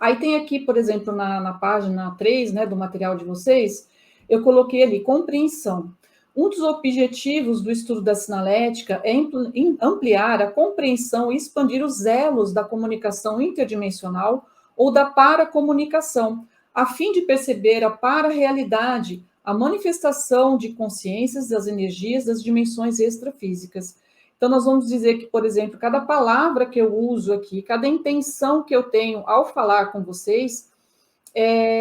Aí tem aqui, por exemplo, na página 3, né, do material de vocês, eu coloquei ali compreensão. Um dos objetivos do estudo da sinalética é ampliar a compreensão e expandir os elos da comunicação interdimensional ou da paracomunicação, a fim de perceber a para-realidade, a manifestação de consciências das energias das dimensões extrafísicas. Então, nós vamos dizer que, por exemplo, cada palavra que eu uso aqui, cada intenção que eu tenho ao falar com vocês,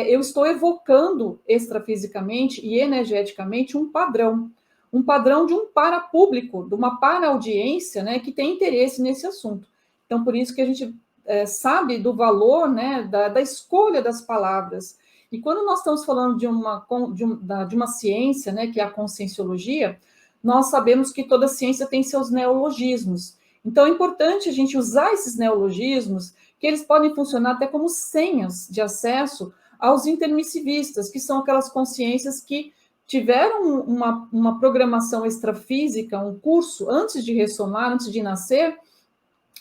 eu estou evocando extrafisicamente e energeticamente um padrão de um para-público, de uma para-audiência, né, que tem interesse nesse assunto. Então, por isso que a gente sabe do valor, né, da escolha das palavras. E quando nós estamos falando de uma ciência, né, que é a conscienciologia, nós sabemos que toda ciência tem seus neologismos. Então, é importante a gente usar esses neologismos, que eles podem funcionar até como senhas de acesso aos intermissivistas, que são aquelas consciências que tiveram uma programação extrafísica, um curso antes de ressomar, antes de nascer,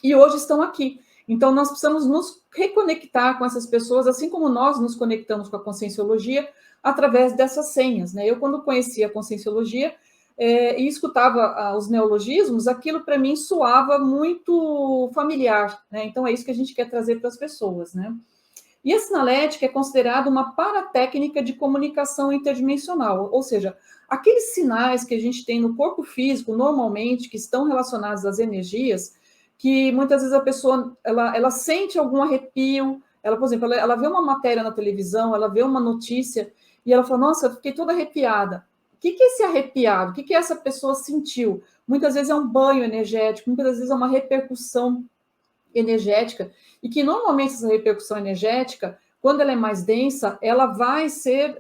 e hoje estão aqui. Então, nós precisamos nos reconectar com essas pessoas, assim como nós nos conectamos com a conscienciologia, através dessas senhas, né? Eu, quando conheci a conscienciologia, e escutava os neologismos, aquilo para mim soava muito familiar, né? Então é isso que a gente quer trazer para as pessoas, né? E a sinalética é considerada uma paratécnica de comunicação interdimensional, ou seja, aqueles sinais que a gente tem no corpo físico, normalmente, que estão relacionados às energias, que muitas vezes a pessoa, ela sente algum arrepio, ela, por exemplo, ela vê uma matéria na televisão, ela vê uma notícia, e ela fala, nossa, eu fiquei toda arrepiada. O que é esse arrepiado? O que essa pessoa sentiu? Muitas vezes é um banho energético, muitas vezes é uma repercussão energética, e que normalmente essa repercussão energética, quando ela é mais densa, ela vai ser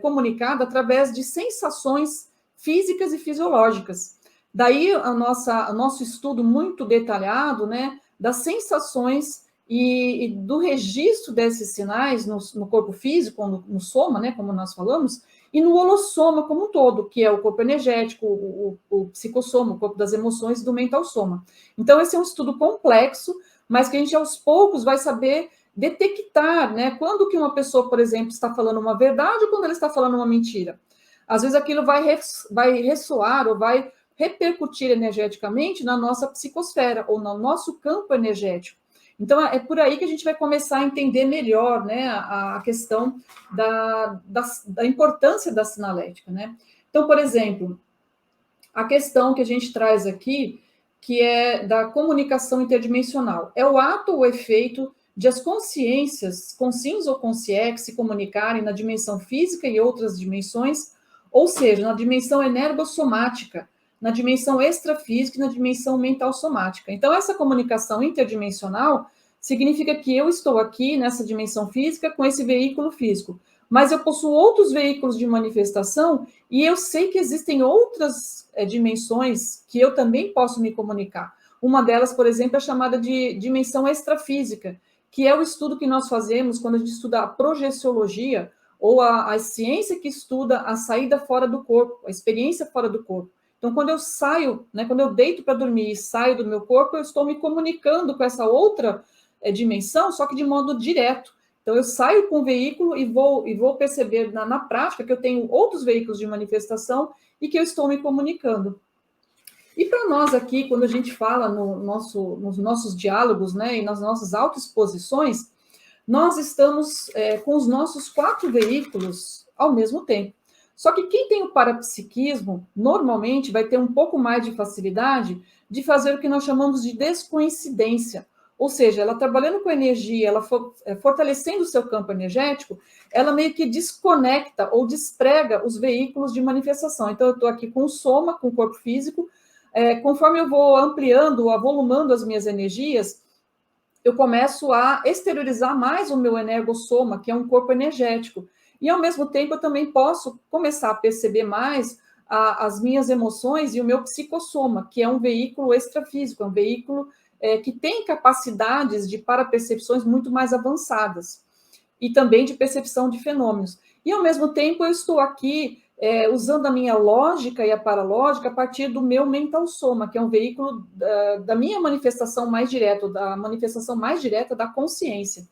comunicada através de sensações físicas e fisiológicas. Daí o nosso estudo muito detalhado, né, das sensações e do registro desses sinais no corpo físico, no soma, né, como nós falamos, e no holossoma como um todo, que é o corpo energético, o psicossoma, o corpo das emoções, do mental soma. Então, esse é um estudo complexo, mas que a gente, aos poucos, vai saber detectar, né, quando que uma pessoa, por exemplo, está falando uma verdade ou quando ela está falando uma mentira. Às vezes aquilo vai ressoar ou vai repercutir energeticamente na nossa psicosfera ou no nosso campo energético. Então, é por aí que a gente vai começar a entender melhor, né, a questão da importância da sinalética, né? Então, por exemplo, a questão que a gente traz aqui, que é da comunicação interdimensional. É o ato ou efeito de as consciências, conscientes ou consciex, se comunicarem na dimensão física e outras dimensões, ou seja, na dimensão energossomática, na dimensão extrafísica e na dimensão mental somática. Então, essa comunicação interdimensional significa que eu estou aqui nessa dimensão física com esse veículo físico, mas eu possuo outros veículos de manifestação e eu sei que existem outras dimensões que eu também posso me comunicar. Uma delas, por exemplo, é chamada de dimensão extrafísica, que é o estudo que nós fazemos quando a gente estuda a projeciologia, ou a ciência que estuda a saída fora do corpo, a experiência fora do corpo. Então, quando eu saio, né, quando eu deito para dormir e saio do meu corpo, eu estou me comunicando com essa outra dimensão, só que de modo direto. Então, eu saio com o veículo e vou perceber na prática que eu tenho outros veículos de manifestação e que eu estou me comunicando. E para nós aqui, quando a gente fala nos nossos diálogos, né, e nas nossas autoexposições, nós estamos com os nossos 4 veículos ao mesmo tempo. Só que quem tem o parapsiquismo, normalmente, vai ter um pouco mais de facilidade de fazer o que nós chamamos de descoincidência. Ou seja, ela trabalhando com energia, ela fortalecendo o seu campo energético, ela meio que desconecta ou desprega os veículos de manifestação. Então, eu estou aqui com o soma, com o corpo físico, conforme eu vou ampliando, avolumando as minhas energias, eu começo a exteriorizar mais o meu energossoma, que é um corpo energético. E, ao mesmo tempo, eu também posso começar a perceber mais as minhas emoções e o meu psicossoma, que é um veículo extrafísico, é um veículo que tem capacidades de parapercepções muito mais avançadas e também de percepção de fenômenos. E, ao mesmo tempo, eu estou aqui usando a minha lógica e a paralógica a partir do meu mental soma, que é um veículo da minha manifestação mais direta, da manifestação mais direta da consciência.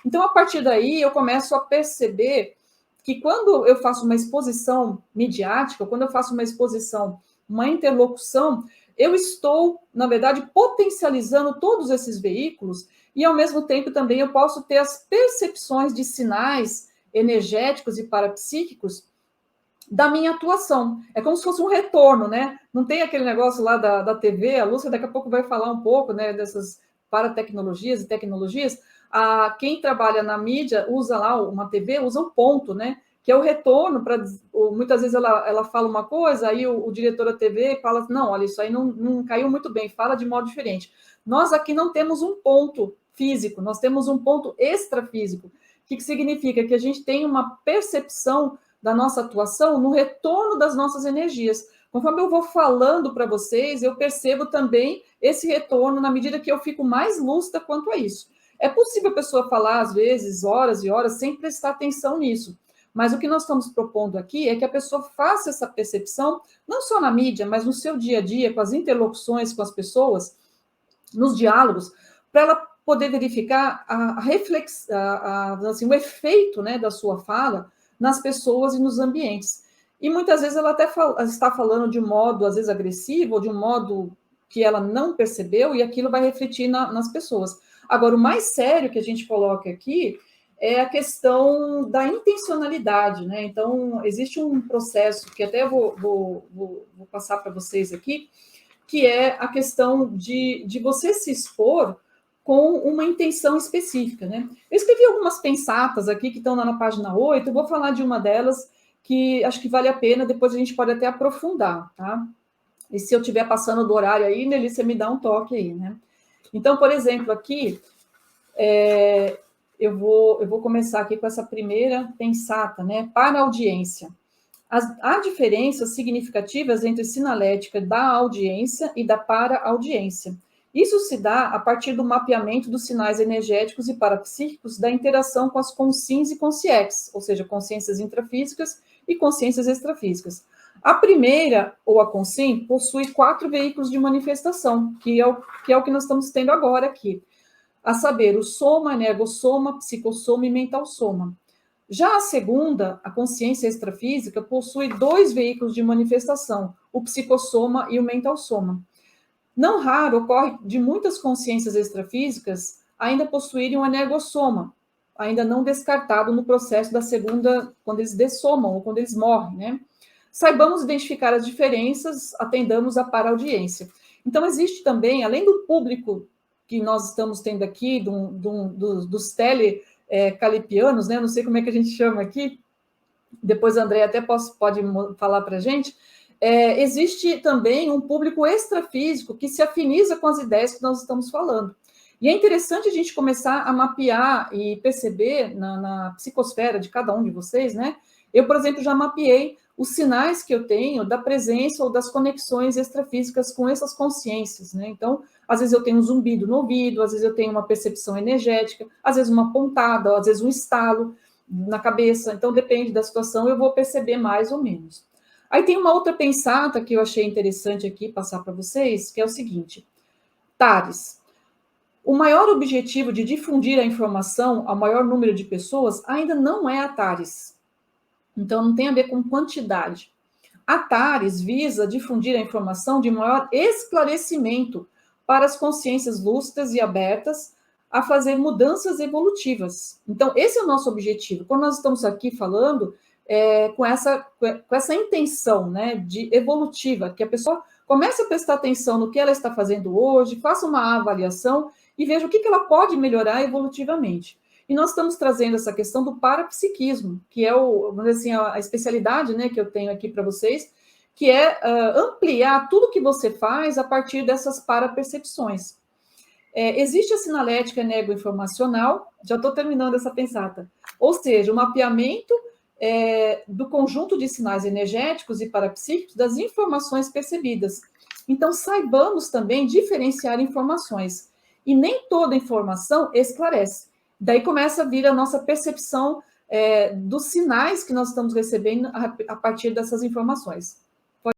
Então, a partir daí, eu começo a perceber que quando eu faço uma exposição midiática, quando eu faço uma exposição, uma interlocução, eu estou, na verdade, potencializando todos esses veículos e, ao mesmo tempo, também eu posso ter as percepções de sinais energéticos e parapsíquicos da minha atuação. É como se fosse um retorno, né? Não tem aquele negócio lá da TV, a Lúcia daqui a pouco vai falar um pouco, né, dessas paratecnologias e tecnologias. Quem trabalha na mídia usa lá uma TV, usa um ponto, né? Que é o retorno para. Muitas vezes ela fala uma coisa, aí o diretor da TV fala: não, olha, isso aí não caiu muito bem, fala de modo diferente. Nós aqui não temos um ponto físico, nós temos um ponto extrafísico. O que significa? Que a gente tem uma percepção da nossa atuação no retorno das nossas energias. Conforme eu vou falando para vocês, eu percebo também esse retorno na medida que eu fico mais lúcida quanto a isso. É possível a pessoa falar, às vezes, horas e horas, sem prestar atenção nisso. Mas o que nós estamos propondo aqui é que a pessoa faça essa percepção, não só na mídia, mas no seu dia a dia, com as interlocuções com as pessoas, nos diálogos, para ela poder verificar assim, o efeito, né, da sua fala nas pessoas e nos ambientes. E muitas vezes ela até está falando de um modo, às vezes, agressivo, ou de um modo que ela não percebeu, e aquilo vai refletir nas pessoas. Agora, o mais sério que a gente coloca aqui é a questão da intencionalidade, né? Então, existe um processo que até vou passar para vocês aqui, que é a questão de você se expor com uma intenção específica, né? Eu escrevi algumas pensatas aqui que estão lá na página 8, eu vou falar de uma delas que acho que vale a pena, depois a gente pode até aprofundar, tá? E se eu estiver passando do horário aí, Nelly, você me dá um toque aí, né? Então, por exemplo, aqui, eu vou começar aqui com essa primeira pensata, né? Para a audiência. Há diferenças significativas entre sinalética da audiência e da para-audiência. Isso se dá a partir do mapeamento dos sinais energéticos e parapsíquicos da interação com as consins e consciex, ou seja, consciências intrafísicas e consciências extrafísicas. A primeira, ou a consim, possui 4 veículos de manifestação, que é o que nós estamos tendo agora aqui, a saber, o soma, energossoma, psicossoma e mentalsoma. Já a segunda, a consciência extrafísica, possui 2 veículos de manifestação, o psicossoma e o mentalsoma. Não raro ocorre de muitas consciências extrafísicas ainda possuírem um energossoma, ainda não descartado no processo da segunda, quando eles dessomam ou quando eles morrem, né? Saibamos identificar as diferenças, atendamos a para-audiência. Então, existe também, além do público que nós estamos tendo aqui, dos telecalipianos, né? Não sei como é que a gente chama aqui, depois a André até pode falar para a gente, existe também um público extrafísico que se afiniza com as ideias que nós estamos falando. E é interessante a gente começar a mapear e perceber na psicosfera de cada um de vocês, né? Eu, por exemplo, já mapeei os sinais que eu tenho da presença ou das conexões extrafísicas com essas consciências, né? Então, às vezes eu tenho um zumbido no ouvido, às vezes eu tenho uma percepção energética, às vezes uma pontada, às vezes um estalo na cabeça. Então, depende da situação, eu vou perceber mais ou menos. Aí tem uma outra pensata que eu achei interessante aqui passar para vocês, que é o seguinte: TARES. O maior objetivo de difundir a informação ao maior número de pessoas ainda não é a TARES. Então, não tem a ver com quantidade. A TARES visa difundir a informação de maior esclarecimento para as consciências lúcidas e abertas a fazer mudanças evolutivas. Então, esse é o nosso objetivo. Quando nós estamos aqui falando com essa intenção, né, de evolutiva, que a pessoa comece a prestar atenção no que ela está fazendo hoje, faça uma avaliação e veja o que ela pode melhorar evolutivamente. E nós estamos trazendo essa questão do parapsiquismo, que é vamos dizer assim, a especialidade, né, que eu tenho aqui para vocês, que é ampliar tudo que você faz a partir dessas parapercepções. Existe a sinalética energoinformacional, já estou terminando essa pensata, ou seja, o mapeamento do conjunto de sinais energéticos e parapsíquicos das informações percebidas. Então, saibamos também diferenciar informações. E nem toda informação esclarece. Daí começa a vir a nossa percepção dos sinais que nós estamos recebendo a partir dessas informações.